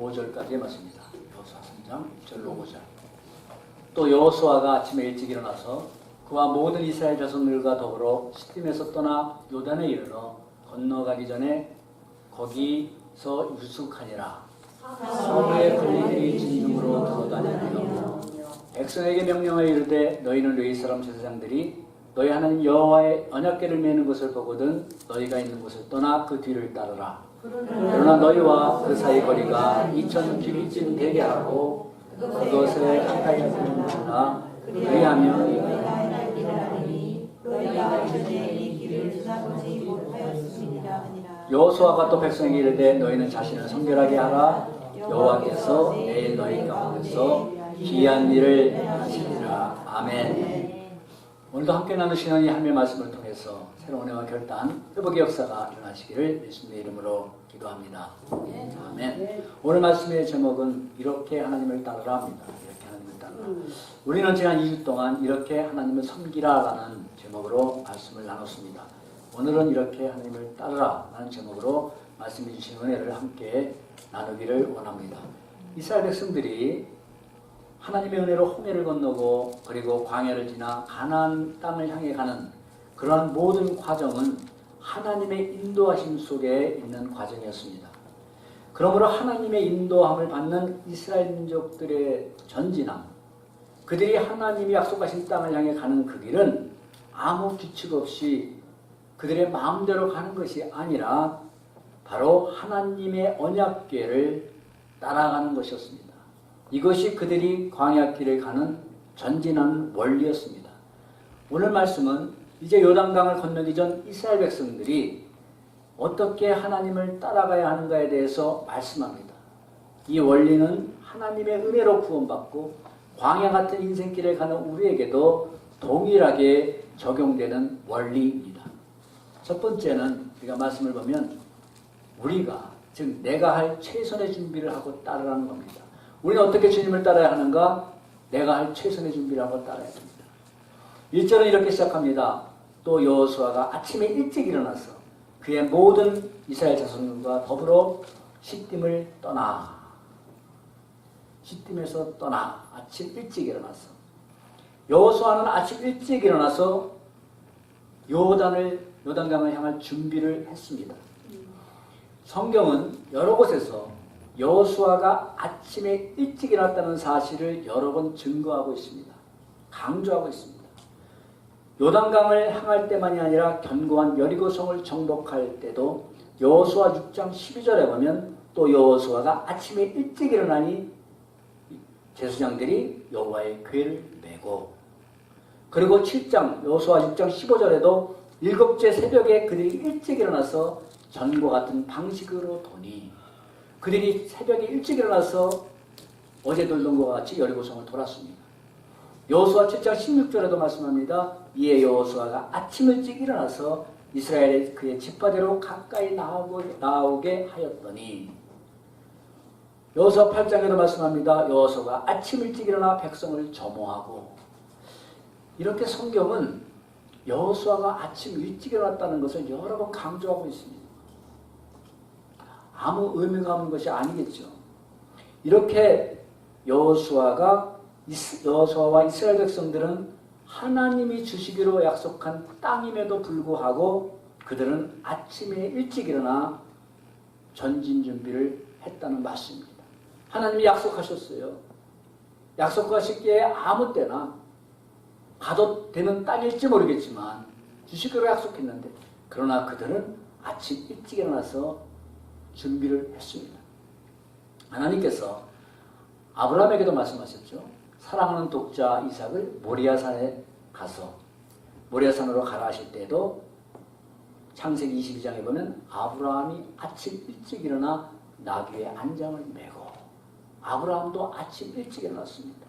5절까지의 말씀입니다. 여호수아 3장 1절로 5절. 또 여호수아가 아침에 일찍 일어나서 그와 모든 이스라엘 자손들과 더불어 시딤에서 떠나 요단에 이르러 건너가기 전에 거기서 유숙하니라. 서부의 군리들이 진중으로 돌아다니며 백성에게 명령하여 이르되 너희는 레위 사람 제사장들이 너희 하나님 여호와의 언약궤를 메는 것을 보거든 너희가 있는 곳을 떠나 그 뒤를 따르라. 그러나 너희와 그 사이 거리가 2000규빗쯤 되게 하고 그것에 가까이 하지는구나. 왜냐하면 여호수아가 또 백성에게 이르되 너희는 자신을 성결하게 하라. 여호와께서 내일 너희 가운데서 기이한 일을 하시리라. 아멘. 오늘도 함께 나누시는 이 하나님의 말씀을 통해서 새로운 은혜와 결단, 회복의 역사가 일어나시기를 예수님의 이름으로 기도합니다. 아멘. 오늘 말씀의 제목은 이렇게 하나님을 따르라 합니다. 이렇게 하나님을 따르라. 우리는 지난 2주 동안 이렇게 하나님을 섬기라라는 제목으로 말씀을 나눴습니다. 오늘은 이렇게 하나님을 따르라라는 제목으로 말씀해 주신 은혜를 함께 나누기를 원합니다. 이스라엘 백성들이 하나님의 은혜로 홍해를 건너고 그리고 광야를 지나 가나안 땅을 향해 가는 그러한 모든 과정은 하나님의 인도하심 속에 있는 과정이었습니다. 그러므로 하나님의 인도함을 받는 이스라엘 민족들의 전진함, 그들이 하나님이 약속하신 땅을 향해 가는 그 길은 아무 규칙 없이 그들의 마음대로 가는 것이 아니라 바로 하나님의 언약궤를 따라가는 것이었습니다. 이것이 그들이 광야길을 가는 전진하는 원리였습니다. 오늘 말씀은 이제 요단강을 건너기 전 이스라엘 백성들이 어떻게 하나님을 따라가야 하는가에 대해서 말씀합니다. 이 원리는 하나님의 은혜로 구원받고 광야 같은 인생길을 가는 우리에게도 동일하게 적용되는 원리입니다. 첫 번째는 우리가 말씀을 보면 우리가, 즉 내가 할 최선의 준비를 하고 따르라는 겁니다. 우리는 어떻게 주님을 따라야 하는가? 내가 할 최선의 준비를 하고 따라야 됩니다. 1절은 이렇게 시작합니다. 또 여호수아가 아침에 일찍 일어나서 그의 모든 이스라엘 자손들과 더불어 시딤을 떠나. 시딤에서 떠나. 아침 일찍 일어나서. 여호수아는 아침 일찍 일어나서 요단강을 향할 준비를 했습니다. 성경은 여러 곳에서 여호수아가 아침에 일찍 일어났다는 사실을 여러 번 증거하고 있습니다. 강조하고 있습니다. 요단강을 향할 때만이 아니라 견고한 여리고성을 정복할 때도 여호수아 6장 12절에 보면 또 여호수아가 아침에 일찍 일어나니 제사장들이 여호와의 궤를 메고, 그리고 7장 여호수아 6장 15절에도 일곱째 새벽에 그들이 일찍 일어나서 전과 같은 방식으로 도니, 그들이 새벽에 일찍 일어나서 어제 돌던 것과 같이 여리고성을 돌았습니다. 여호수아 7장 16절에도 말씀합니다. 이에 여호수아가 아침 일찍 일어나서 이스라엘의 그의 지파대로 가까이 나오게 하였더니, 여호수아 8장에도 말씀합니다. 여호수아가 아침 일찍 일어나 백성을 점호하고. 이렇게 성경은 여호수아가 아침 일찍 일어났다는 것을 여러 번 강조하고 있습니다. 아무 의미가 없는 것이 아니겠죠. 이렇게 여호수아와 이스라엘 백성들은 하나님이 주시기로 약속한 땅임에도 불구하고 그들은 아침에 일찍 일어나 전진 준비를 했다는 말씀입니다. 하나님이 약속하셨어요. 약속하시기에 아무 때나 가도 되는 땅일지 모르겠지만 주시기로 약속했는데, 그러나 그들은 아침 일찍 일어나서 준비를 했습니다. 하나님께서 아브라함에게도 말씀하셨죠. 사랑하는 독자 이삭을 모리아산에 가서, 모리아산으로 가라 하실 때에도 창세기 22장에 보면 아브라함이 아침 일찍 일어나 나귀의 안장을 메고, 아브라함도 아침 일찍 일어났습니다.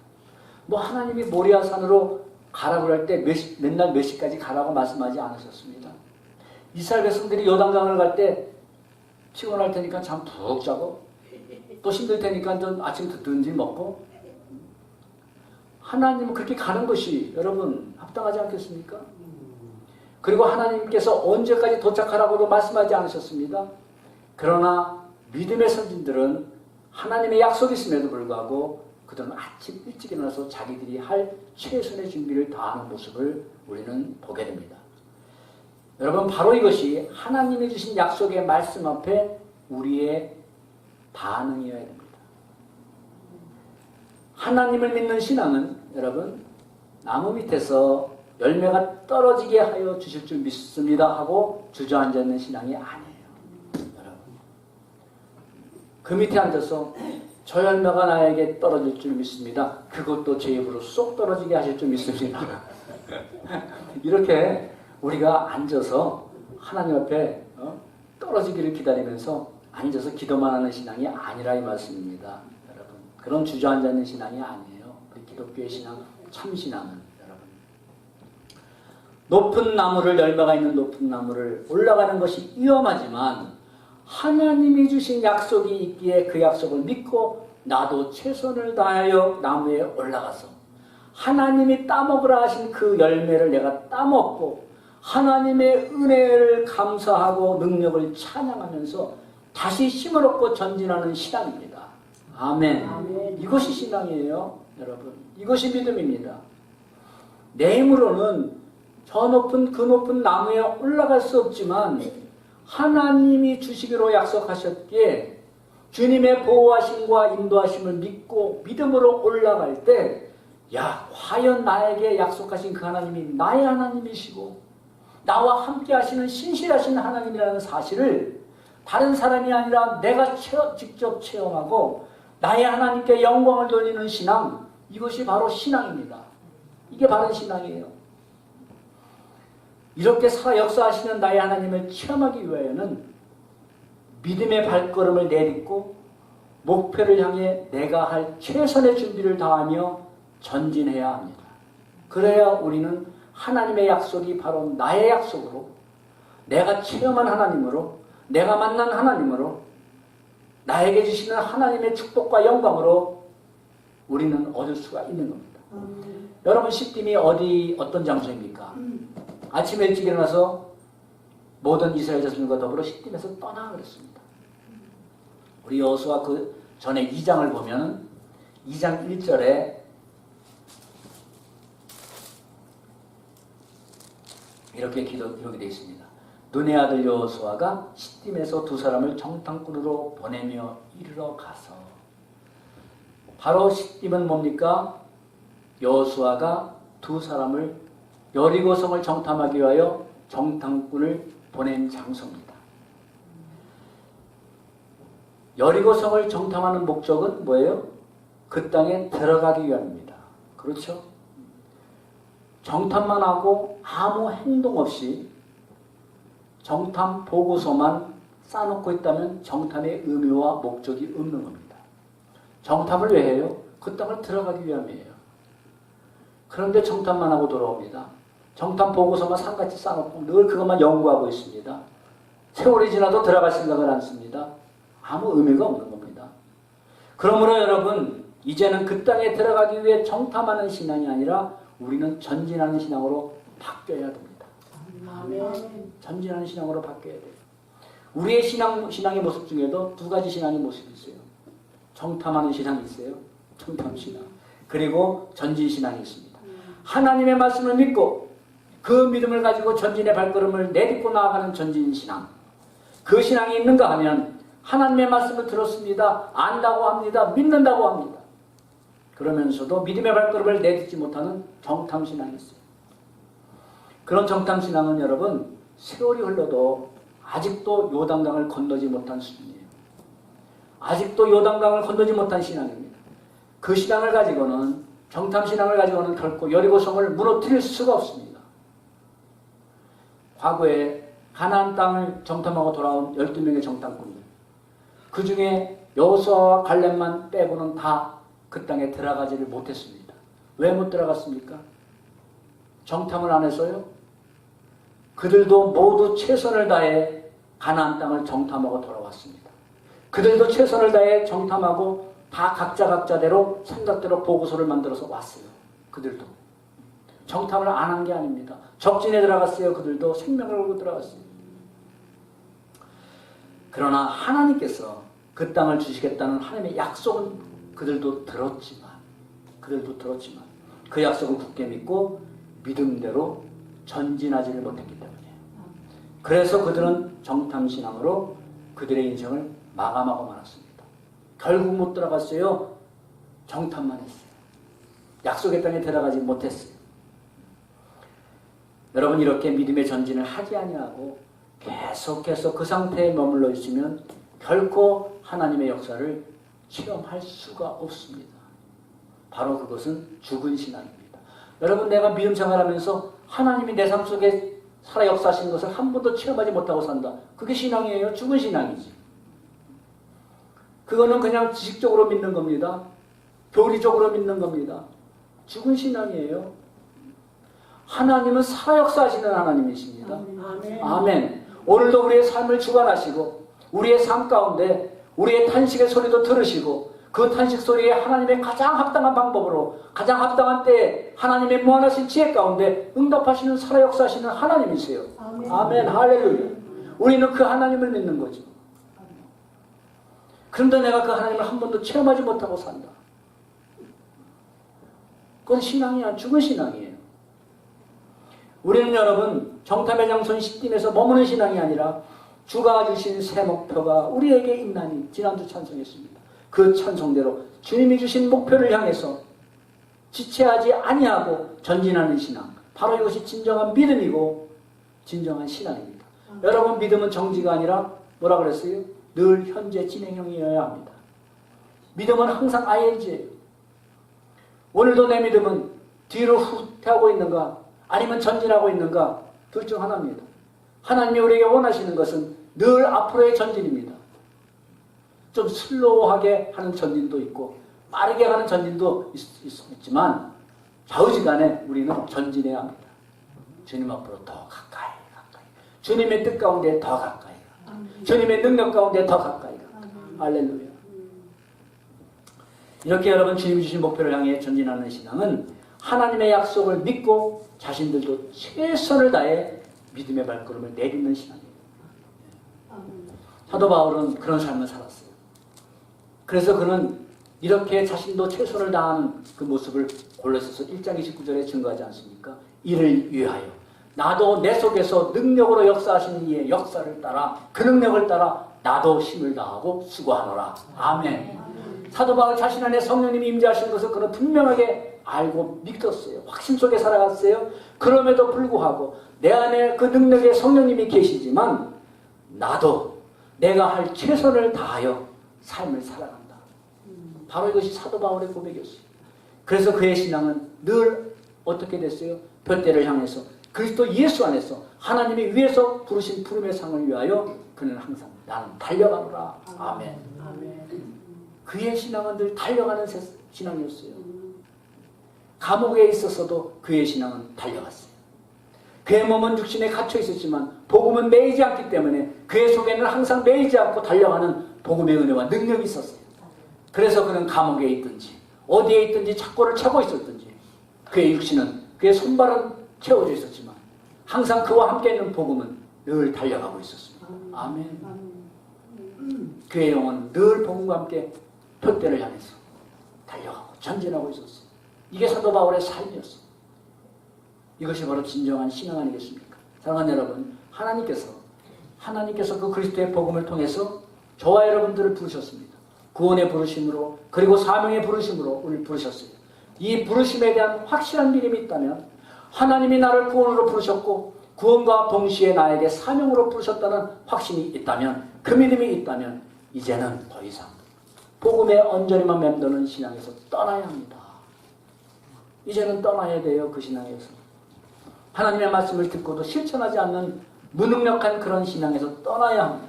뭐 하나님이 모리아산으로 가라고 할 때 맨날 몇 시까지 가라고 말씀하지 않으셨습니다. 이스라엘 백성들이 요단강을 갈 때 피곤할 테니까 잠 푹 자고, 또 힘들 테니까 좀 아침 든든지 먹고, 하나님은 그렇게 가는 것이 여러분 합당하지 않겠습니까? 그리고 하나님께서 언제까지 도착하라고도 말씀하지 않으셨습니다. 그러나 믿음의 선진들은 하나님의 약속이 있음에도 불구하고 그들은 아침 일찍 일어나서 자기들이 할 최선의 준비를 다하는 모습을 우리는 보게 됩니다. 여러분, 바로 이것이 하나님이 주신 약속의 말씀 앞에 우리의 반응이어야 됩니다. 하나님을 믿는 신앙은 여러분, 나무 밑에서 열매가 떨어지게 하여 주실 줄 믿습니다 하고 주저앉아 있는 신앙이 아니에요. 여러분, 그 밑에 앉아서 저 열매가 나에게 떨어질 줄 믿습니다. 그것도 제 입으로 쏙 떨어지게 하실 줄 믿습니다. 이렇게 우리가 앉아서 하나님 앞에 떨어지기를 기다리면서 앉아서 기도만 하는 신앙이 아니라 이 말씀입니다. 여러분, 그런 주저앉아 있는 신앙이 아니에요. 우리 기독교의 신앙, 참 신앙은 여러분, 높은 나무를, 열매가 있는 높은 나무를 올라가는 것이 위험하지만 하나님이 주신 약속이 있기에 그 약속을 믿고 나도 최선을 다하여 나무에 올라가서 하나님이 따먹으라 하신 그 열매를 내가 따먹고 하나님의 은혜를 감사하고 능력을 찬양하면서 다시 힘을 얻고 전진하는 신앙입니다. 아멘. 아멘. 이것이 신앙이에요, 여러분. 이것이 믿음입니다. 내 힘으로는 저 높은 그 높은 나무에 올라갈 수 없지만 하나님이 주시기로 약속하셨기에 주님의 보호하심과 인도하심을 믿고 믿음으로 올라갈 때, 야, 과연 나에게 약속하신 그 하나님이 나의 하나님이시고 나와 함께 하시는 신실하신 하나님이라는 사실을 다른 사람이 아니라 내가 직접 체험하고 나의 하나님께 영광을 돌리는 신앙, 이것이 바로 신앙입니다. 이게 바른 신앙이에요. 이렇게 살아 역사하시는 나의 하나님을 체험하기 위하여는 믿음의 발걸음을 내딛고 목표를 향해 내가 할 최선의 준비를 다하며 전진해야 합니다. 그래야 우리는 하나님의 약속이 바로 나의 약속으로, 내가 체험한 하나님으로, 내가 만난 하나님으로, 나에게 주시는 하나님의 축복과 영광으로 우리는 얻을 수가 있는 겁니다. 여러분, 시딤이 어떤 장소입니까? 아침에 일찍 일어나서 모든 이스라엘 자손과 더불어 시딤에서 떠나 그랬습니다. 우리 여호수아 그 전에 2장을 보면 2장 1절에 이렇게 기록이 되어 있습니다. 눈의 아들 여호수아가 시딤에서 두 사람을 정탐꾼으로 보내며 이르러 가서, 바로 시딤은 뭡니까? 여호수아가 두 사람을 여리고성을 정탐하기 위하여 정탐꾼을 보낸 장소입니다. 여리고성을 정탐하는 목적은 뭐예요? 그 땅에 들어가기 위함입니다. 그렇죠? 정탐만 하고 아무 행동 없이 정탐 보고서만 쌓아놓고 있다면 정탐의 의미와 목적이 없는 겁니다. 정탐을 왜 해요? 그 땅을 들어가기 위함이에요. 그런데 정탐만 하고 돌아옵니다. 정탐 보고서만 산같이 쌓아놓고 늘 그것만 연구하고 있습니다. 세월이 지나도 들어갈 생각을 않습니다. 아무 의미가 없는 겁니다. 그러므로 여러분, 이제는 그 땅에 들어가기 위해 정탐하는 신앙이 아니라 우리는 전진하는 신앙으로 바뀌어야 됩니다. 아멘. 전진하는 신앙으로 바뀌어야 돼요. 우리의 신앙의 모습 중에도 두 가지 신앙의 모습이 있어요. 정탐하는 신앙이 있어요. 정탐 신앙. 그리고 전진 신앙이 있습니다. 하나님의 말씀을 믿고 그 믿음을 가지고 전진의 발걸음을 내딛고 나아가는 전진 신앙. 그 신앙이 있는가 하면 하나님의 말씀을 들었습니다. 안다고 합니다. 믿는다고 합니다. 그러면서도 믿음의 발걸음을 내딛지 못하는 정탐 신앙이 있어요. 그런 정탐 신앙은 여러분, 세월이 흘러도 아직도 요단강을 건너지 못한 수준이에요. 아직도 요단강을 건너지 못한 신앙입니다. 그 신앙을 가지고는, 정탐 신앙을 가지고는 결코 여리고성을 무너뜨릴 수가 없습니다. 과거에 가나안 땅을 정탐하고 돌아온 12명의 정탐꾼들, 그 중에 여호수아와 갈렙만 빼고는 다 그 땅에 들어가지를 못했습니다. 왜 못 들어갔습니까? 정탐을 안 해서요? 그들도 모두 최선을 다해 가나안 땅을 정탐하고 돌아왔습니다. 그들도 최선을 다해 정탐하고 다 각자대로 생각대로 보고서를 만들어서 왔어요. 그들도 정탐을 안 한 게 아닙니다. 적진에 들어갔어요. 그들도 생명을 걸고 들어갔어요. 그러나 하나님께서 그 땅을 주시겠다는 하나님의 약속은 그들도 들었지만 그 약속을 굳게 믿고 믿음대로 전진하지를 못했기 때문이에요. 그래서 그들은 정탐신앙으로 그들의 인생을 마감하고 말았습니다. 결국 못 들어갔어요. 정탐만 했어요. 약속의 땅에 들어가지 못했어요. 여러분, 이렇게 믿음의 전진을 하지 아니하고 계속해서 그 상태에 머물러 있으면 결코 하나님의 역사를 체험할 수가 없습니다. 바로 그것은 죽은 신앙입니다. 여러분, 내가 믿음 생활하면서 하나님이 내 삶 속에 살아 역사하신 것을 한 번도 체험하지 못하고 산다. 그게 신앙이에요? 죽은 신앙이지. 그거는 그냥 지식적으로 믿는 겁니다. 교리적으로 믿는 겁니다. 죽은 신앙이에요. 하나님은 살아 역사하시는 하나님이십니다. 아멘. 아멘. 오늘도 우리의 삶을 주관하시고 우리의 삶 가운데 우리의 탄식의 소리도 들으시고 그 탄식 소리에 하나님의 가장 합당한 방법으로 가장 합당한 때에 하나님의 무한하신 지혜 가운데 응답하시는 살아 역사하시는 하나님이세요. 아멘. 아멘. 할렐루야. 우리는 그 하나님을 믿는 거죠. 그런데 내가 그 하나님을 한 번도 체험하지 못하고 산다. 그건 신앙이 죽은 신앙이에요. 우리는 여러분 정탐의 장소인 시딤에서 머무는 신앙이 아니라 주가 주신 새 목표가 우리에게 있나니 지난주 찬송했습니다. 그 찬송대로 주님이 주신 목표를 향해서 지체하지 아니하고 전진하는 신앙, 바로 이것이 진정한 믿음이고 진정한 신앙입니다. 여러분, 믿음은 정지가 아니라 뭐라 그랬어요? 늘 현재 진행형이어야 합니다. 믿음은 항상 ING예요. 오늘도 내 믿음은 뒤로 후퇴하고 있는가 아니면 전진하고 있는가, 둘 중 하나입니다. 하나님이 우리에게 원하시는 것은 늘 앞으로의 전진입니다. 좀 슬로우하게 하는 전진도 있고 빠르게 가는 전진도 있지만 좌우지간에 우리는 전진해야 합니다. 주님 앞으로 더 가까이 주님의 뜻 가운데 더 가까이 주님의 능력 가운데 더 가까이 할렐루야. 이렇게 여러분, 주님이 주신 목표를 향해 전진하는 신앙은 하나님의 약속을 믿고 자신들도 최선을 다해 믿음의 발걸음을 내딛는 신앙입니다. 사도 바울은 그런 삶을 살았어요. 그래서 그는 이렇게 자신도 최선을 다하는 그 모습을 골로새서 1장 29절에 증거하지 않습니까? 이를 위하여 나도 내 속에서 능력으로 역사하시는 이의 역사를 따라 그 능력을 따라 나도 힘을 다하고 수고하노라. 아멘. 사도 바울 자신 안에 성령님이 임재하시는 것을 그는 분명하게 알고 믿었어요. 확신 속에 살아갔어요. 그럼에도 불구하고 내 안에 그 능력의 성령님이 계시지만 나도 내가 할 최선을 다하여 삶을 살아간다. 바로 이것이 사도 바울의 고백이었어요. 그래서 그의 신앙은 늘 어떻게 됐어요? 둯대를 향해서 그리스도 예수 안에서 하나님이 위에서 부르신 부름의 상을 위하여 그는 항상 나는 달려가노라. 아멘. 그의 신앙은 늘 달려가는 신앙이었어요. 감옥에 있었어도 그의 신앙은 달려갔어요. 그의 몸은 육신에 갇혀 있었지만 복음은 매이지 않기 때문에 그의 속에는 항상 매이지 않고 달려가는 복음의 은혜와 능력이 있었어요. 그래서 그는 감옥에 있든지 어디에 있든지 착고를 차고 있었든지 그의 육신은 그의 손발은 채워져 있었지만 항상 그와 함께 있는 복음은 늘 달려가고 있었습니다. 아멘. 그의 영혼은 늘 복음과 함께 둯대를 향해서 달려가고 전진하고 있었어요. 이게 사도 바울의 삶이었어요. 이것이 바로 진정한 신앙 아니겠습니까? 사랑하는 여러분, 하나님께서 그 그리스도의 복음을 통해서 저와 여러분들을 부르셨습니다. 구원의 부르심으로 그리고 사명의 부르심으로 우리를 부르셨어요. 이 부르심에 대한 확실한 믿음이 있다면 하나님이 나를 구원으로 부르셨고 구원과 동시에 나에게 사명으로 부르셨다는 확신이 있다면, 그 믿음이 있다면 이제는 더 이상 복음의 언저리만 맴도는 신앙에서 떠나야 합니다. 이제는 떠나야 돼요. 그 신앙에서. 하나님의 말씀을 듣고도 실천하지 않는 무능력한 그런 신앙에서 떠나야 합니다.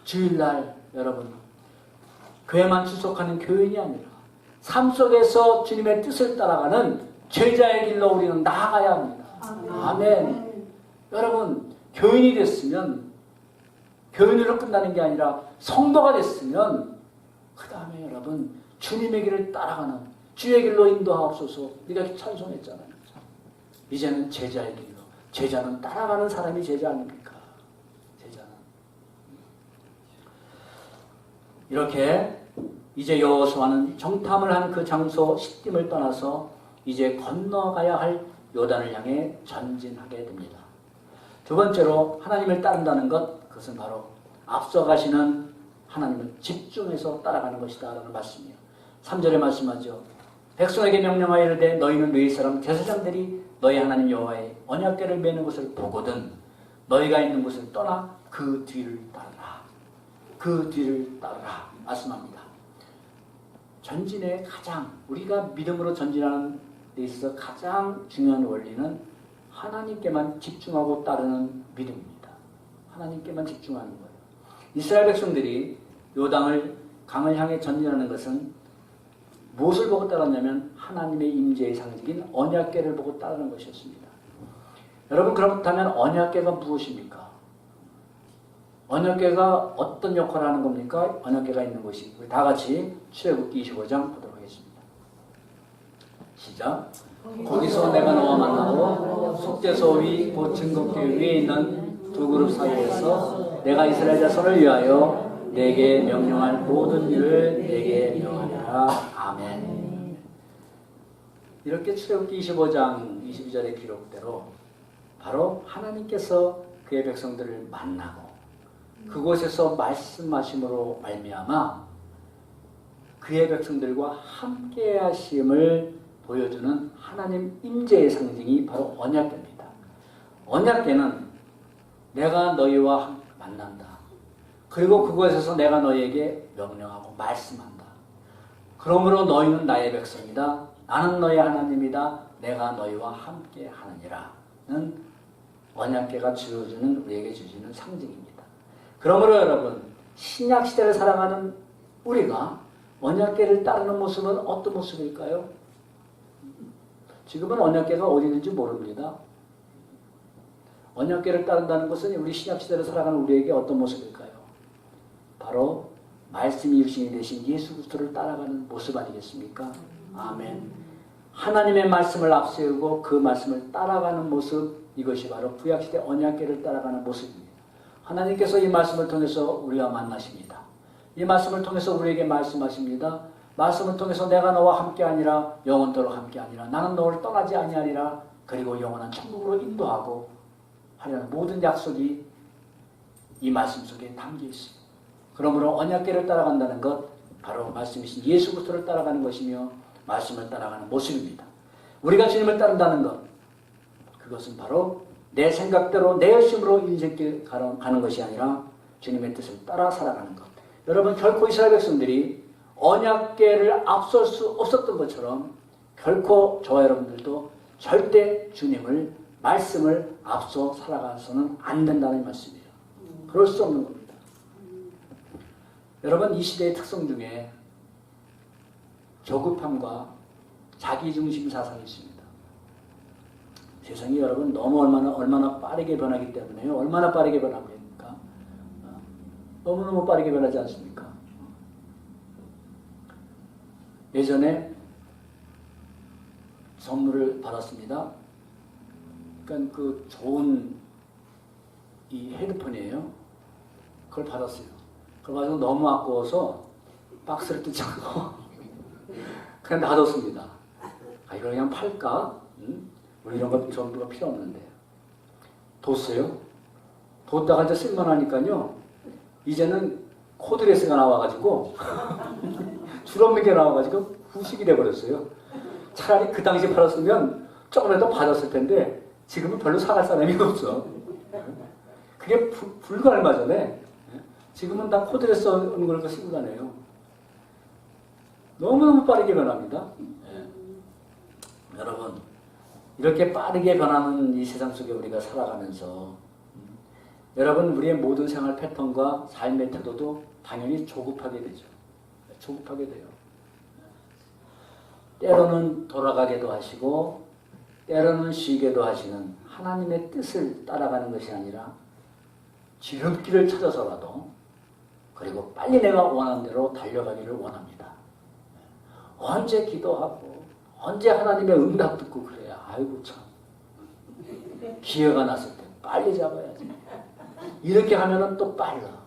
주일날 여러분, 교회만 출석하는 교인이 아니라 삶 속에서 주님의 뜻을 따라가는 제자의 길로 우리는 나아가야 합니다. 아멘. 여러분, 교인이 됐으면 교인으로 끝나는 게 아니라 성도가 됐으면 그 다음에 여러분 주님의 길을 따라가는 주의 길로 인도하옵소서. 우리가 찬송했잖아요. 이제는 제자의 길로. 제자는 따라가는 사람이 제자 아닙니까? 제자는. 이렇게 이제 여호수아는 정탐을 한 그 장소 시딤을 떠나서 이제 건너가야 할 요단을 향해 전진하게 됩니다. 두 번째로 하나님을 따른다는 것, 그것은 바로 앞서가시는 하나님을 집중해서 따라가는 것이다 라는 말씀이에요. 3절에 말씀하죠. 백성에게 명령하여 이르되 너희는 너희 사람 제사장들이 너희 하나님 여호와의 언약궤를 매는 것을 보거든 너희가 있는 곳을 떠나 그 뒤를 따르라. 그 뒤를 따르라 말씀합니다. 전진의 가장 우리가 믿음으로 전진하는 데 있어서 가장 중요한 원리는 하나님께만 집중하고 따르는 믿음입니다. 하나님께만 집중하는 거예요. 이스라엘 백성들이 요단을 강을 향해 전진하는 것은 무엇을 보고 따랐냐면 하나님의 임재의 상징인 언약궤를 보고 따르는 것이었습니다. 여러분 그렇다면 언약궤가 무엇입니까? 언약궤가 어떤 역할을 하는 겁니까? 언약궤가 있는 곳이. 우리 다 같이 출애굽기 25장 보도록 하겠습니다. 시작. 거기서 내가 너와 만나고 속죄소 위 곧 증거궤 위에 있는 두 그룹 사이에서 내가 이스라엘 자손을 위하여 내게 명령할 모든 일을 내게 명하리라. 아멘. 이렇게 출애굽기 25장 22절의 기록대로 바로 하나님께서 그의 백성들을 만나고 그곳에서 말씀하심으로 말미암아 그의 백성들과 함께 하심을 보여주는 하나님 임재의 상징이 바로 언약궤입니다. 언약궤는 내가 너희와 만난다. 그리고 그곳에서 내가 너희에게 명령하고 말씀한다. 그러므로 너희는 나의 백성이다. 나는 너희 하나님이다. 내가 너희와 함께 하느니라는 언약궤가 주어주는 우리에게 주시는 상징입니다. 그러므로 여러분 신약시대를 살아가는 우리가 언약궤를 따르는 모습은 어떤 모습일까요? 지금은 언약궤가 어디 있는지 모릅니다. 언약궤를 따른다는 것은 우리 신약시대를 살아가는 우리에게 어떤 모습일까요? 바로 말씀이 육신이 되신 예수 그리스도를 따라가는 모습 아니겠습니까? 아멘. 하나님의 말씀을 앞세우고 그 말씀을 따라가는 모습, 이것이 바로 구약시대 언약궤를 따라가는 모습입니다. 하나님께서 이 말씀을 통해서 우리와 만나십니다. 이 말씀을 통해서 우리에게 말씀하십니다. 말씀을 통해서 내가 너와 함께하니라 영원토록 함께하니라 나는 너를 떠나지 아니하리라 그리고 영원한 천국으로 인도하고 하려는 모든 약속이 이 말씀 속에 담겨 있습니다. 그러므로 언약궤를 따라간다는 것 바로 말씀이신 예수 그리스도를 따라가는 것이며 말씀을 따라가는 모습입니다. 우리가 주님을 따른다는 것 그것은 바로 내 생각대로 내 열심으로 인생길 가는 것이 아니라 주님의 뜻을 따라 살아가는 것. 여러분 결코 이스라엘 백성들이 언약궤를 앞설 수 없었던 것처럼 결코 저와 여러분들도 절대 주님을 말씀을 앞서 살아가서는 안 된다는 말씀이에요. 그럴 수 없는 겁니다. 여러분 이 시대의 특성 중에 조급함과 자기중심 사상이 있습니다. 세상이 여러분 너무 얼마나 빠르게 변하기 때문에요. 얼마나 빠르게 변합니까? 너무너무 빠르게 변하지 않습니까? 예전에 선물을 받았습니다. 그러니까 그 좋은 이 헤드폰이에요. 그걸 받았어요. 그걸 가지고 너무 아까워서 박스를 뜯지 않고 그냥 놔뒀습니다. 아, 이걸 그냥 팔까? 우리 이런 거 전부가 필요 없는데. 뒀어요. 뒀다가 이제 쓸만하니까요. 이제는 코드레스가 나와가지고 줄 없는 게 나와가지고 후식이 돼버렸어요. 차라리 그 당시에 팔았으면 조금이라도 받았을 텐데 지금은 별로 사갈 사람이 없어. 그게 불과 얼마 전에 지금은 다 코드레스 오는 걸 쓰고 다녀요. 너무너무 빠르게 변합니다. 여러분 이렇게 빠르게 변하는 이 세상 속에 우리가 살아가면서 여러분 우리의 모든 생활 패턴과 삶의 태도도 당연히 조급하게 되죠. 조급하게 돼요. 때로는 돌아가게도 하시고 때로는 쉬게도 하시는 하나님의 뜻을 따라가는 것이 아니라 지름길을 찾아서라도 그리고 빨리 내가 원하는 대로 달려가기를 원합니다. 언제 기도하고 언제 하나님의 응답 듣고 그래야 아이고 참 기회가 났을 때 빨리 잡아야지. 이렇게 하면은 또 빨라.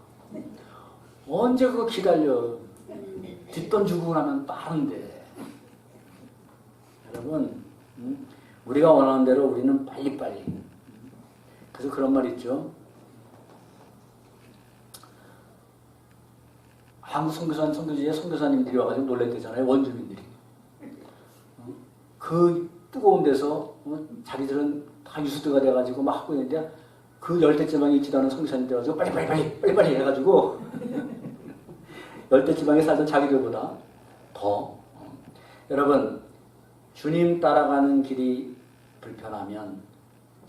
언제 그거 기다려. 뒷돈 주고 나면 빠른데. 여러분, 우리가 원하는 대로 우리는 빨리빨리. 그래서 그런 말 있죠. 한국 선교사님, 선교지에 선교사님들이 와가지고 놀랬대잖아요. 원주민들이. 그 뜨거운 데서 자기들은 다 유수대가 돼가지고 막 하고 있는데 그 열대지방에 있지도 않은 선교사님들 와가지고 빨리 해가지고 열대지방에 살던 자기들보다 더 여러분, 주님 따라가는 길이 불편하면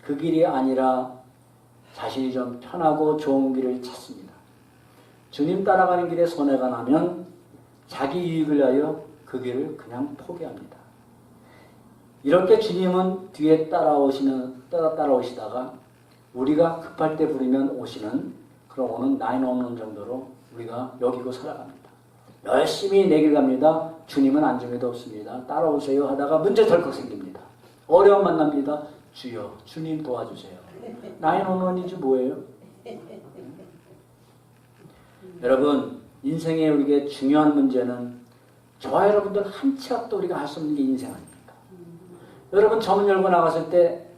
그 길이 아니라 자신이 좀 편하고 좋은 길을 찾습니다. 주님 따라가는 길에 손해가 나면 자기 유익을 위하여 그 길을 그냥 포기합니다. 이렇게 주님은 뒤에 따라오시다가 우리가 급할 때 부르면 오시는 그런 오는 911 정도로 우리가 여기고 살아갑니다. 열심히 내 길 갑니다. 주님은 안중에도 없습니다. 따라오세요 하다가 문제 덜컥 생깁니다. 어려움 만납니다. 주여, 주님 도와주세요. 911이지 뭐예요? 여러분, 인생에 우리에게 중요한 문제는 저와 여러분들 한 치 앞도 우리가 할 수 없는 게 인생 아닙니까? 여러분, 정 열고 나갔을 때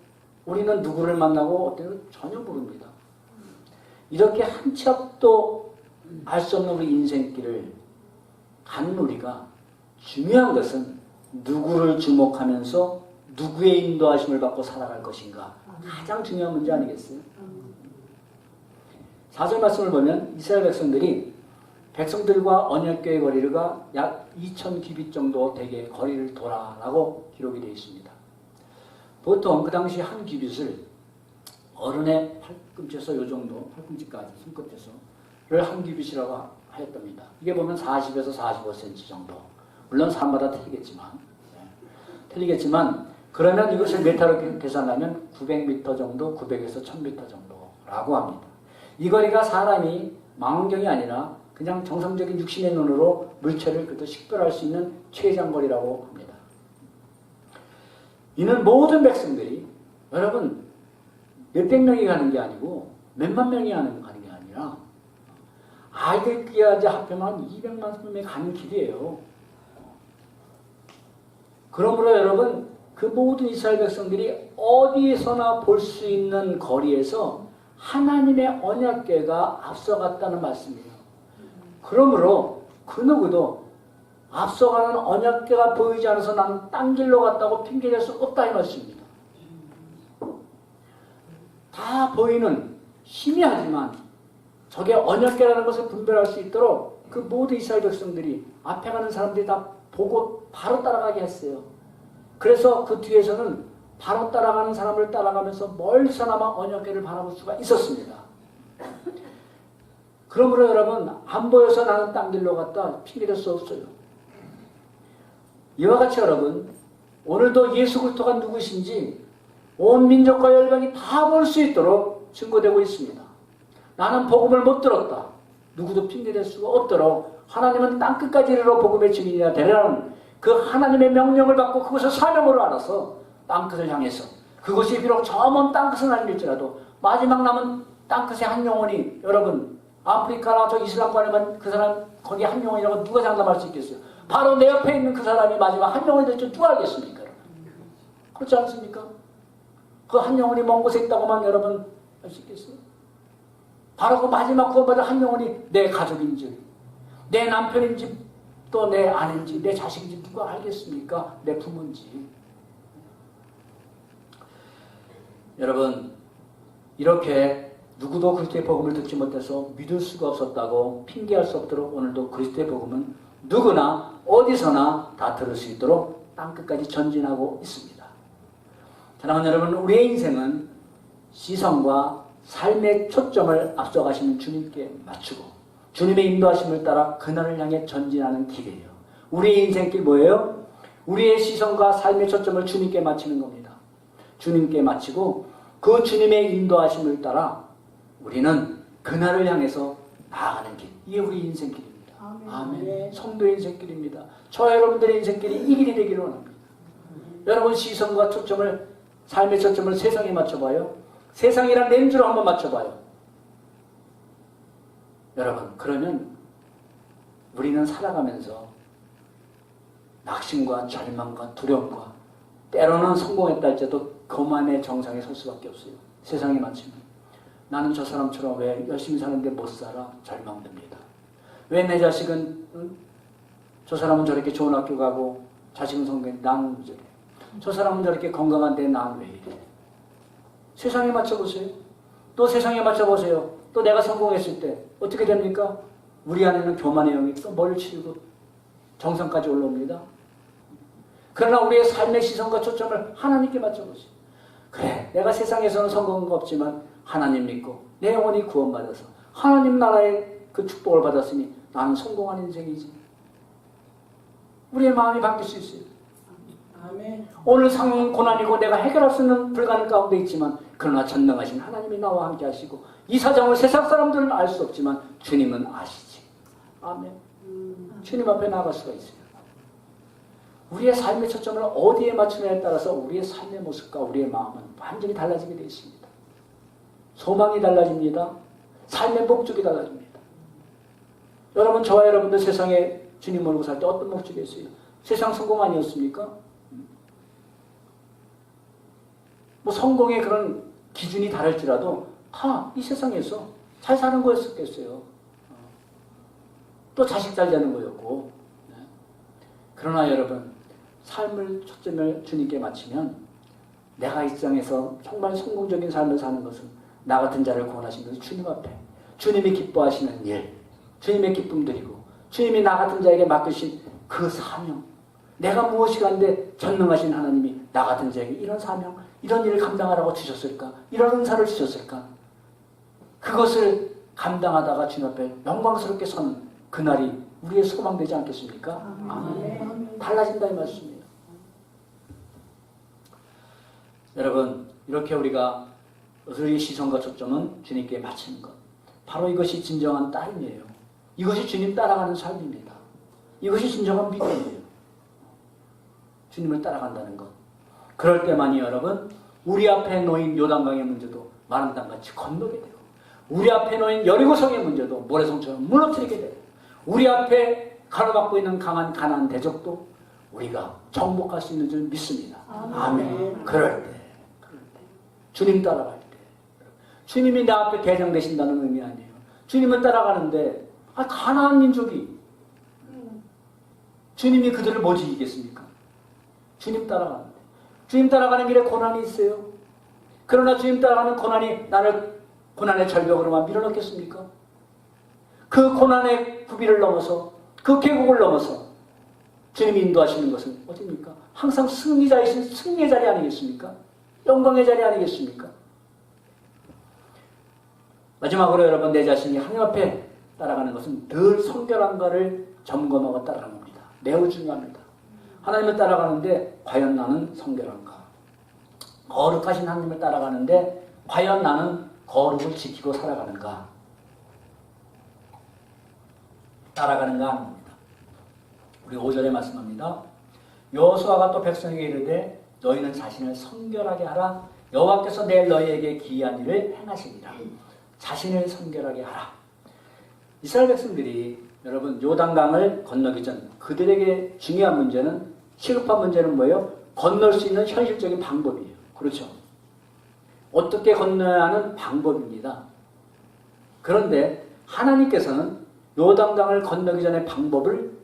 우리는 누구를 만나고 어때요? 전혀 모릅니다. 이렇게 한 치 앞도 알 수 없는 우리 인생길을 간 우리가 중요한 것은 누구를 주목하면서 누구의 인도하심을 받고 살아갈 것인가. 가장 중요한 문제 아니겠어요? 4절 말씀을 보면 이스라엘 백성들과 언약궤의 거리가 약 2000규빗 정도 되게 거리를 돌아라고 기록이 되어 있습니다. 보통 그 당시 한 규빗을 어른의 팔꿈치에서 요 정도, 팔꿈치까지 손끝에서를 한 규빗이라고 하였답니다. 이게 보면 40에서 45cm 정도. 물론 사람마다 틀리겠지만 그러면 이것을 메타로 계산하면 900m 정도, 900에서 1000m 정도라고 합니다. 이 거리가 사람이 망원경이 아니라 그냥 정상적인 육신의 눈으로 물체를 그래도 식별할 수 있는 최장거리라고 합니다. 이는 모든 백성들이 여러분 몇백 명이 가는 게 아니고 몇만 명이 가는 게 아니라 아이들끼리 합하면 200만 명이 가는 길이에요. 그러므로 여러분 그 모든 이스라엘 백성들이 어디서나 볼 수 있는 거리에서 하나님의 언약궤가 앞서갔다는 말씀이에요. 그러므로 그 누구도 앞서가는 언약궤가 보이지 않아서 나는 딴 길로 갔다고 핑계댈 수 없다 이 말씀입니다. 다 보이는 희미하지만 저게 언약궤라는 것을 분별할 수 있도록 그 모든 이스라엘 백성들이 앞에 가는 사람들이 다 보고 바로 따라가게 했어요. 그래서 그 뒤에서는 바로 따라가는 사람을 따라가면서 멀리서나마 언약궤를 바라볼 수가 있었습니다. 그러므로 여러분 안 보여서 나는 딴 길로 갔다 핑계댈 수 없어요. 이와 같이 여러분 오늘도 예수 그리스도가 누구신지 온 민족과 열방이 다 볼 수 있도록 증거되고 있습니다. 나는 복음을 못 들었다. 누구도 핑계댈 수가 없도록 하나님은 땅끝까지 이르러 복음의 증인이라 되라는 그 하나님의 명령을 받고 그것을 사명으로 알아서 땅끝을 향해서 그것이 비록 저 먼 땅끝은 아닐지라도 마지막 남은 땅끝의 한 영혼이 여러분 아프리카나 저 이슬람권에만 그 사람 거기 한 영혼이라고 누가 장담할 수 있겠어요? 바로 내 옆에 있는 그 사람이 마지막 한 영혼이 될 줄 누가 알겠습니까? 그렇지 않습니까? 그 한 영혼이 먼 곳에 있다고만 여러분 알 수 있겠어요? 바로 그 마지막 구원받은 한 영혼이 내 가족인지 내 남편인지 또 내 아내인지 내 자식인지 누가 알겠습니까? 내 부모인지. 여러분 이렇게 누구도 그리스도의 복음을 듣지 못해서 믿을 수가 없었다고 핑계할 수 없도록 오늘도 그리스도의 복음은 누구나 어디서나 다 들을 수 있도록 땅끝까지 전진하고 있습니다. 사랑하는 여러분, 우리의 인생은 시선과 삶의 초점을 앞서가시는 주님께 맞추고 주님의 인도하심을 따라 그날을 향해 전진하는 길이에요. 우리의 인생길 뭐예요? 우리의 시선과 삶의 초점을 주님께 맞추는 겁니다. 주님께 맞추고 그 주님의 인도하심을 따라 우리는 그날을 향해서 나아가는 길. 이게 우리 인생길입니다. 아멘. 성도의 인생길입니다. 저와 여러분들의 인생길이 이 길이 되기를 원합니다. 여러분 시선과 초점을 삶의 초점을 세상에 맞춰봐요. 세상이란 렌즈로 한번 맞춰봐요. 여러분 그러면 우리는 살아가면서 낙심과 절망과 두려움과 때로는 성공했다 할지라도 거만의 정상에 설 수밖에 없어요. 세상에 맞추면. 나는 저 사람처럼 왜 열심히 사는데 못 살아? 절망됩니다. 왜 내 자식은 저 사람은 저렇게 좋은 학교 가고 자식은 성공해 나는 저래. 저 사람은 저렇게 건강한데 나는 왜 이래? 세상에 맞춰보세요. 또 세상에 맞춰보세요. 또 내가 성공했을 때 어떻게 됩니까? 우리 안에는 교만의 영이 또 머리를 치고 정상까지 올라옵니다. 그러나 우리의 삶의 시선과 초점을 하나님께 맞춰보세요. 그래, 내가 세상에서는 성공한 거 없지만 하나님 믿고 내 영혼이 구원받아서 하나님 나라의 그 축복을 받았으니 나는 성공한 인생이지. 우리의 마음이 바뀔 수 있어요. 아멘. 오늘 상황은 고난이고 내가 해결할 수 있는 불가능 가운데 있지만 그러나 전능하신 하나님이 나와 함께 하시고 이 사정을 세상 사람들은 알 수 없지만 주님은 아시지. 아멘. 주님 앞에 나갈 수가 있어요. 우리의 삶의 초점을 어디에 맞추느냐에 따라서 우리의 삶의 모습과 우리의 마음은 완전히 달라지게 되어 있습니다. 소망이 달라집니다. 삶의 목적이 달라집니다. 여러분, 저와 여러분들 세상에 주님 모르고 살 때 어떤 목적이 있어요? 세상 성공 아니었습니까? 뭐 성공의 그런 기준이 다를지라도 다 이 세상에서 잘 사는 거였었겠어요. 또 자식 잘 되는 거였고. 그러나 여러분, 삶을 초점을 주님께 맞추면 내가 이 땅에서 정말 성공적인 삶을 사는 것은 나 같은 자를 구원하신 것은 주님 앞에 주님이 기뻐하시는 일, 주님의 기쁨 드리고 주님이 나 같은 자에게 맡기신 그 사명, 내가 무엇이 간데 전능하신 하나님이 나 같은 자에게 이런 사명, 이런 일을 감당하라고 주셨을까? 이런 은사를 주셨을까? 그것을 감당하다가 주님 앞에 영광스럽게 서는 그날이 우리의 소망되지 않겠습니까? 아멘. 달라진다 이 말씀이에요. 여러분, 이렇게 우리가 우리의 시선과 초점은 주님께 맞추는 것. 바로 이것이 진정한 따름이에요. 이것이 주님 따라가는 삶입니다. 이것이 진정한 믿음이에요. 주님을 따라간다는 것. 그럴 때만이 여러분, 우리 앞에 놓인 요단강의 문제도 마른 땅같이 건너게 되고, 우리 앞에 놓인 여리고성의 문제도 모래성처럼 무너뜨리게 되고, 우리 앞에 가로막고 있는 강한 가나안 대적도 우리가 정복할 수 있는 줄 믿습니다. 아멘. 그럴 때 주님 따라갈 때 주님이 내 앞에 대장 되신다는 의미 아니에요. 주님을 따라가는데 가나안 민족이 주님이 그들을 못 이기겠습니까? 주님 따라가는데 주님 따라가는 길에 고난이 있어요. 그러나 주님 따라가는 고난이 나를 고난의 절벽으로만 밀어넣겠습니까? 그 고난의 구비를 넘어서 그 계곡을 넘어서 주님이 인도하시는 것은 어디입니까? 항상 승리자이신 승리의 자리 아니겠습니까? 영광의 자리 아니겠습니까? 마지막으로 여러분, 내 자신이 하나님 앞에 따라가는 것은 늘 성결한가를 점검하고 따라가는 겁니다. 매우 중요합니다. 하나님을 따라가는데 과연 나는 성결한가? 거룩하신 하나님을 따라가는데 과연 나는 거룩을 지키고 살아가는가? 따라가는가 하는 겁니다. 우리 5절에 말씀합니다. 여호수아가 또 백성에게 이르되 너희는 자신을 성결하게 하라. 여호와께서 내일 너희에게 기이한 일을 행하시리라. 자신을 성결하게 하라. 이스라엘 백성들이 여러분 요단강을 건너기 전 그들에게 중요한 문제는, 시급한 문제는 뭐예요? 건널 수 있는 현실적인 방법이에요. 그렇죠? 어떻게 건너야 하는 방법입니다. 그런데 하나님께서는 요단강을 건너기 전에 방법을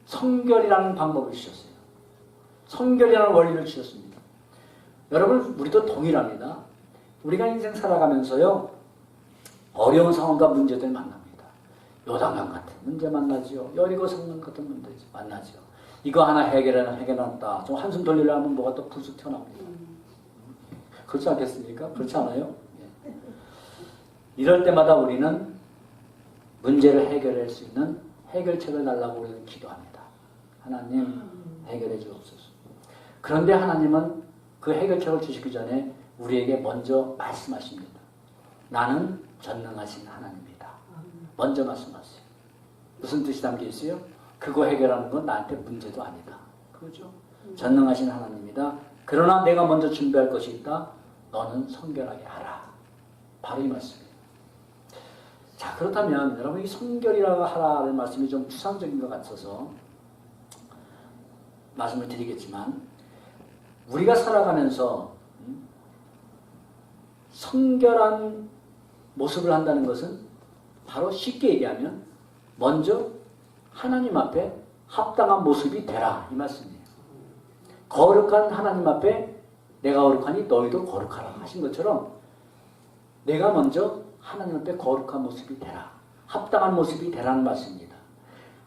성결이라는 방법을 주셨어요. 성결이라는 원리를 주셨습니다. 여러분, 우리도 동일합니다. 우리가 인생 살아가면서요, 어려운 상황과 문제들 만납니다. 요단강 같은 문제 만나죠. 여리고성 같은 문제 만나죠. 이거 하나 해결해놨다. 좀 한숨 돌리려 하면 뭐가 또 불쑥 튀어나옵니다. 그렇지 않겠습니까? 그렇지 않아요? 이럴 때마다 우리는 문제를 해결할 수 있는 해결책을 달라고 우리는 기도합니다. 하나님, 해결해 주옵소서. 그런데 하나님은 그 해결책을 주시기 전에 우리에게 먼저 말씀하십니다. 나는 전능하신 하나님이다. 먼저 말씀하세요. 무슨 뜻이 담겨 있어요? 그거 해결하는 건 나한테 문제도 아니다. 그렇죠? 전능하신 하나님이다. 그러나 내가 먼저 준비할 것이 있다. 너는 성결하게 하라. 바로 이 말씀이에요. 자, 그렇다면 여러분 이 성결이라고 하라는 말씀이 좀 추상적인 것 같아서 말씀을 드리겠지만, 우리가 살아가면서 성결한 모습을 한다는 것은 바로 쉽게 얘기하면 먼저 하나님 앞에 합당한 모습이 되라, 이 말씀이에요. 거룩한 하나님 앞에 내가 거룩하니 너희도 거룩하라 하신 것처럼 내가 먼저 하나님 앞에 거룩한 모습이 되라, 합당한 모습이 되라는 말씀입니다.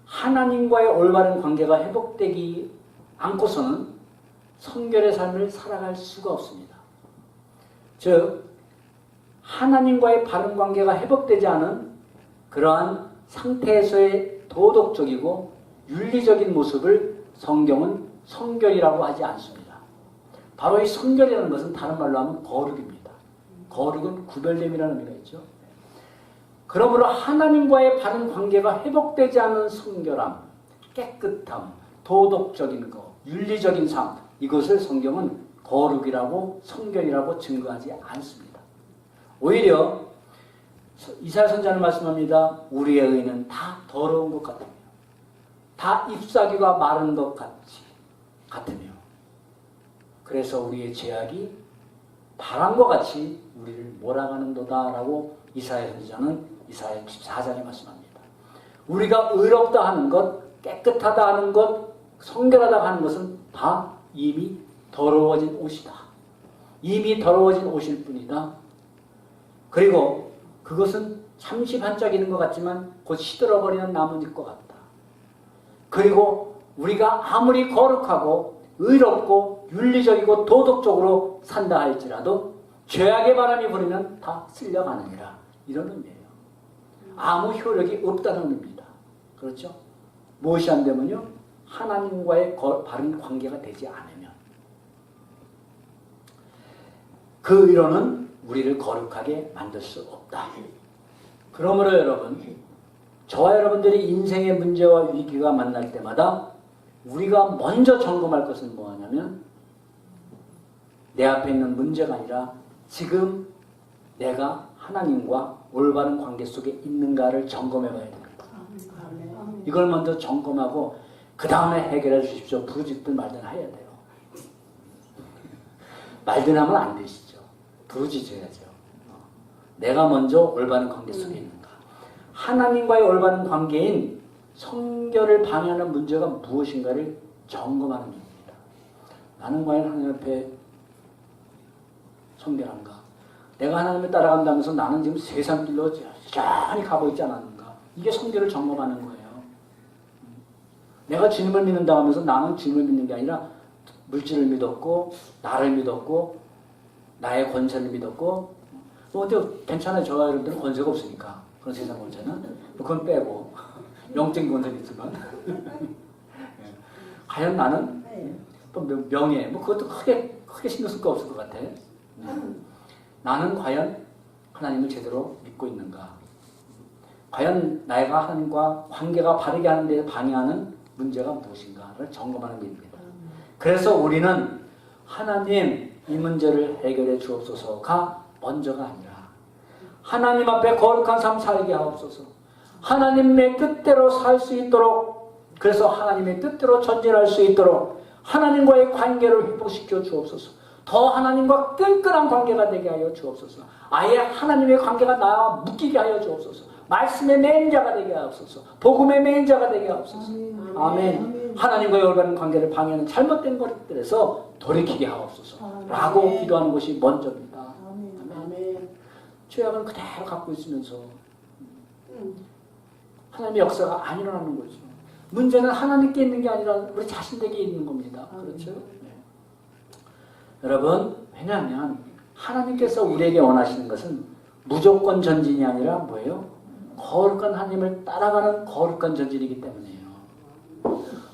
하나님과의 올바른 관계가 회복되지 않고서는 성결의 삶을 살아갈 수가 없습니다. 즉 하나님과의 바른 관계가 회복되지 않은 그러한 상태에서의 도덕적이고 윤리적인 모습을 성경은 성결이라고 하지 않습니다. 바로 이 성결이라는 것은 다른 말로 하면 거룩입니다. 거룩은 구별됨이라는 의미가 있죠. 그러므로 하나님과의 바른 관계가 회복되지 않은 성결함, 깨끗함, 도덕적인 것, 윤리적인 삶, 이것을 성경은 거룩이라고 성결이라고 증거하지 않습니다. 오히려 이사야 선지자는 말씀합니다. 우리의 의는 다 더러운 것 같으며 다 잎사귀가 마른 것 같으며 그래서 우리의 죄악이 바람과 같이 우리를 몰아가는도다 라고 이사야 선지자는 이사야 14장에 말씀합니다. 우리가 의롭다 하는 것, 깨끗하다 하는 것, 성결하다 하는 것은 다 이미 더러워진 옷이다. 이미 더러워진 옷일 뿐이다. 그리고 그것은 잠시 반짝이는 것 같지만 곧 시들어버리는 나뭇잎 것 같다. 그리고 우리가 아무리 거룩하고 의롭고 윤리적이고 도덕적으로 산다 할지라도 죄악의 바람이 불으면 다 쓸려가느니라. 이런 의미예요. 아무 효력이 없다는 의미입니다. 그렇죠? 무엇이 안 되면요? 하나님과의 바른 관계가 되지 않으면 그 의로는 우리를 거룩하게 만들 수 없다. 그러므로 여러분, 저와 여러분들이 인생의 문제와 위기가 만날 때마다 우리가 먼저 점검할 것은 뭐냐면 내 앞에 있는 문제가 아니라 지금 내가 하나님과 올바른 관계 속에 있는가를 점검해 봐야 됩니다. 이걸 먼저 점검하고 그 다음에 해결해 주십시오. 부르짖든 말든 해야 돼요. 말든 하면 안 되시죠. 부르짖어야죠. 내가 먼저 올바른 관계 속에 있는가. 하나님과의 올바른 관계인 성결을 방해하는 문제가 무엇인가를 점검하는 일입니다. 나는 과연 하나님 앞에 성결한가? 내가 하나님을 따라간다면서 나는 지금 세상 길로 여전히 가고 있지 않았는가? 이게 성결을 점검하는 거예요. 내가 주님을 믿는다 하면서 나는 주님을 믿는 게 아니라 물질을 믿었고 나를 믿었고 나의 권세를 믿었고 근데 괜찮아요. 저와 여러분들은 권세가 없으니까 그런 세상 권세는 그건 빼고 영적인 권세는 있지만 과연 나는 또 명예 뭐 그것도 크게 신경 쓸 거 없을 것 같아. 나는 과연 하나님을 제대로 믿고 있는가? 과연 내가 하나님과 관계가 바르게 하는 데 방해하는 문제가 무엇인가를 점검하는 일입니다. 그래서 우리는 하나님 이 문제를 해결해 주옵소서가 먼저가 아니라 하나님 앞에 거룩한 삶 살게 하옵소서. 하나님의 뜻대로 살 수 있도록 그래서 하나님의 뜻대로 전진할 수 있도록 하나님과의 관계를 회복시켜 주옵소서. 더 하나님과 끈끈한 관계가 되게 하여 주옵소서. 아예 하나님의 관계가 나와 묶이게 하여 주옵소서. 말씀의 맹자가 되게 하옵소서. 복음의 맹자가 되게 하옵소서. 아멘. 하나님과의 올바른 관계를 방해하는 잘못된 것들에서 돌이키게 하옵소서. 라고 기도하는 것이 먼저입니다. 아멘. 죄악은 그대로 갖고 있으면서 하나님의 역사가 안 일어나는 거죠. 문제는 하나님께 있는 게 아니라 우리 자신에게 있는 겁니다. 그렇죠? 네. 여러분, 왜냐하면 하나님께서 우리에게 원하시는 것은 무조건 전진이 아니라 뭐예요? 거룩한 하나님을 따라가는 거룩한 전진이기 때문이에요.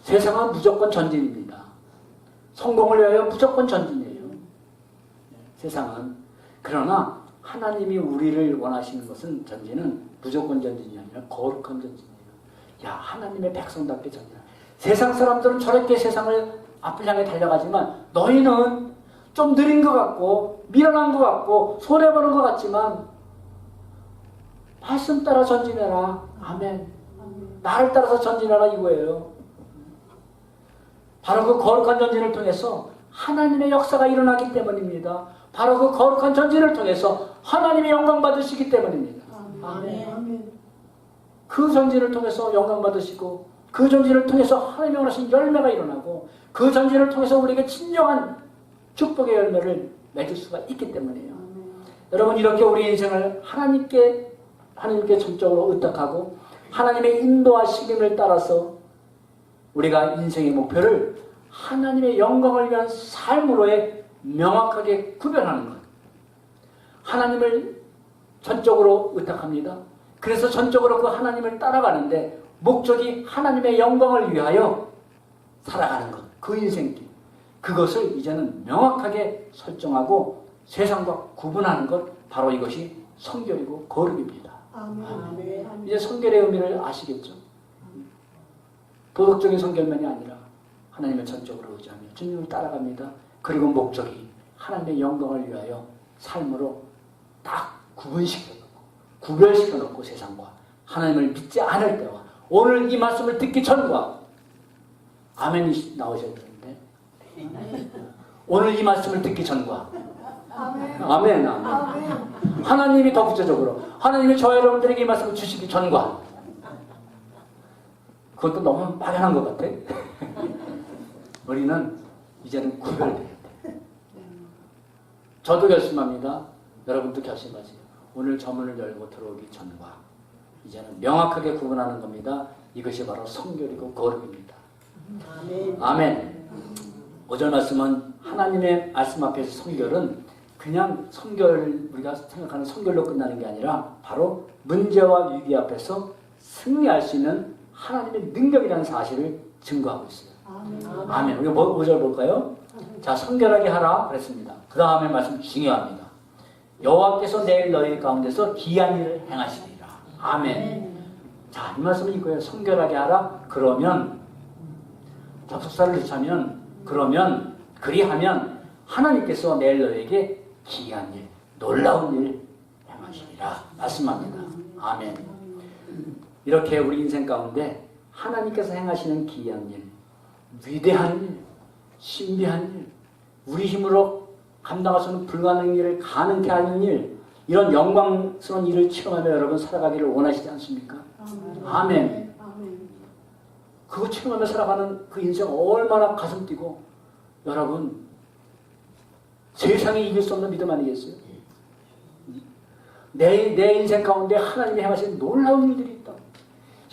세상은 무조건 전진입니다. 성공을 위하여 무조건 전진이에요. 세상은. 그러나 하나님이 우리를 원하시는 것은 전진은 무조건 전진이 아니라 거룩한 전진이에요. 야, 하나님의 백성답게 전진하라. 세상 사람들은 저렇게 세상을 앞을 향해 달려가지만 너희는 좀 느린 것 같고 미련한 것 같고 손해보는 것 같지만 말씀 따라 전진해라. 아멘. 나를 따라서 전진하라 이거예요. 바로 그 거룩한 전진을 통해서 하나님의 역사가 일어나기 때문입니다. 바로 그 거룩한 전진을 통해서 하나님의 영광 받으시기 때문입니다. 아멘. 그 전진을 통해서 영광 받으시고 그 전진을 통해서 하나님의 원하신 열매가 일어나고 그 전진을 통해서 우리에게 진정한 축복의 열매를 맺을 수가 있기 때문이에요. 여러분 이렇게 우리 인생을 하나님께 전적으로 의탁하고 하나님의 인도하심을 따라서 우리가 인생의 목표를 하나님의 영광을 위한 삶으로의 명확하게 구별하는 것. 하나님을 전적으로 의탁합니다. 그래서 전적으로 그 하나님을 따라가는데 목적이 하나님의 영광을 위하여 살아가는 것. 그 인생길. 그것을 이제는 명확하게 설정하고 세상과 구분하는 것. 바로 이것이 성결이고 거룩입니다. 아멘. 이제 성결의 의미를 아시겠죠? 도덕적인 성결만이 아니라 하나님을 전적으로 의지하며 주님을 따라갑니다. 그리고 목적이 하나님의 영광을 위하여 삶으로 딱 구분시켜놓고 구별시켜놓고 세상과 하나님을 믿지 않을 때와 오늘 이 말씀을 듣기 전과 아멘이 나오셔야 되는데 오늘 이 말씀을 듣기 전과 아멘. 하나님이 더 구체적으로 하나님이 저와 여러분들에게 이 말씀을 주시기 전과 그것도 너무 막연한 것 같아. 우리는 이제는 구별돼야 돼. 저도 결심합니다. 여러분도 결심하세요. 오늘 저문을 열고 들어오기 전과 이제는 명확하게 구분하는 겁니다. 이것이 바로 성결이고 거룩입니다. 아멘. 5절 말씀은 하나님의 말씀 앞에서 성결은 그냥 성결, 우리가 생각하는 성결로 끝나는 게 아니라 바로 문제와 위기 앞에서 승리할 수 있는 하나님의 능력이라는 사실을 증거하고 있어요. 아멘. 우리 5절 볼까요? 자, 성결하게 하라 그랬습니다. 그 다음에 말씀 중요합니다. 여호와께서 내일 너희 가운데서 기이한 일을 행하시리라. 아멘. 자, 이 말씀은 이거예요. 성결하게 하라. 그러면 접속사를 넣자면 그러면 그리하면 하나님께서 내일 너희에게 기이한 일, 놀라운 일 행하시리라 말씀합니다. 아멘. 이렇게 우리 인생 가운데 하나님께서 행하시는 기이한 일, 위대한 일, 신비한 일, 우리 힘으로 감당할 수 없는 불가능한 일을 가능케 하는 일, 이런 영광스러운 일을 체험하며 여러분 살아가기를 원하시지 않습니까? 아멘. 그거 체험하며 살아가는 그 인생 얼마나 가슴 뛰고 여러분 세상이 이길 수 없는 믿음 아니겠어요? 내 인생 가운데 하나님이 행하신 놀라운 일들이 있다.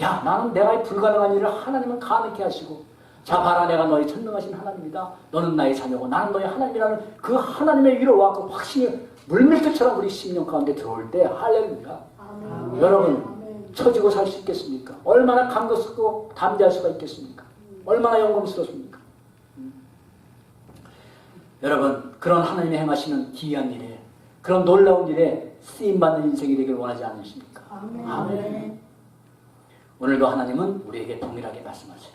야, 나는 내가 불가능한 일을 하나님은 가능케 하시고 자 봐라 내가 너희 전능하신 하나님이다. 너는 나의 자녀고 나는 너의 하나님이라는 그 하나님의 위로와 그 확신이 물밀듯처럼 우리 심령 가운데 들어올 때 할렐루야. 여러분 처지고 살 수 있겠습니까? 얼마나 감격스럽고 담대할 수가 있겠습니까? 얼마나 영광스럽습니까? 여러분 그런 하나님이 행하시는 기이한 일에 그런 놀라운 일에 쓰임받는 인생이 되길 원하지 않으십니까? 아멘. 오늘도 하나님은 우리에게 동일하게 말씀하세요.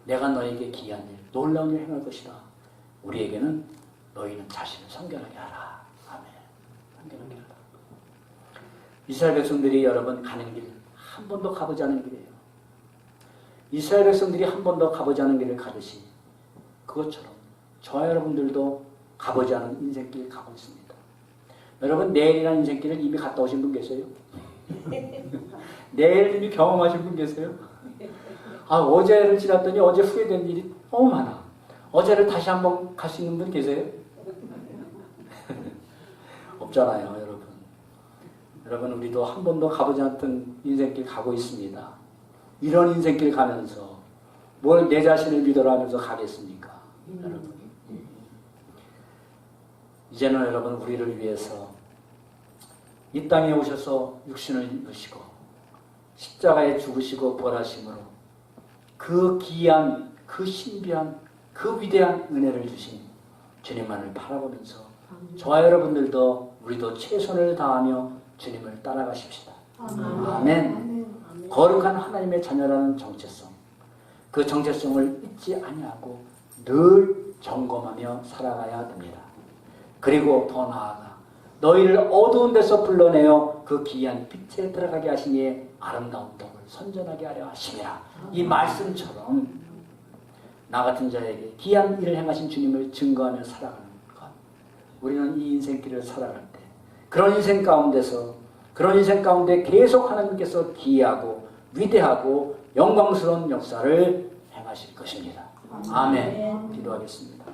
내가 너에게 기이한 일, 놀라운 일 행할 것이다. 우리에게는 너희는 자신을 성결하게 하라. 아멘. 성결하게 하라. 이스라엘 백성들이 여러분 가는 길, 한 번도 가보지 않은 길이에요. 이스라엘 백성들이 한 번도 가보지 않은 길을 가듯이 그것처럼 저와 여러분들도 가보지 않은 인생길 가고 있습니다. 여러분 내일이라는 인생길을 이미 갔다 오신 분 계세요? 내일 이미 경험하신 분 계세요? 아, 어제를 지났더니 어제 후회된 일이 너무 많아. 어제를 다시 한번 갈 수 있는 분 계세요? 없잖아요, 여러분. 여러분, 우리도 한 번도 가보지 않던 인생길 가고 있습니다. 이런 인생길 가면서 뭘 내 자신을 믿어라 하면서 가겠습니까? 여러분. 이제는 여러분, 우리를 위해서 이 땅에 오셔서 육신을 입으시고 십자가에 죽으시고 부활하심으로 그 기이한, 그 신비한, 그 위대한 은혜를 주신 주님만을 바라보면서 저와 여러분들도 우리도 최선을 다하며 주님을 따라가십시다. 아멘. 거룩한 하나님의 자녀라는 정체성, 그 정체성을 잊지 아니하고 늘 점검하며 살아가야 됩니다. 그리고 더 나아가 너희를 어두운 데서 불러내어 그 귀한 빛에 들어가게 하시니 아름다운 떡을 선전하게 하려 하심이라. 이 말씀처럼 나 같은 자에게 귀한 일을 행하신 주님을 증거하며 살아가는 것. 우리는 이 인생길을 살아갈 때 그런 인생 가운데 계속 하나님께서 기이하고 위대하고 영광스러운 역사를 행하실 것입니다. 아멘. 기도하겠습니다.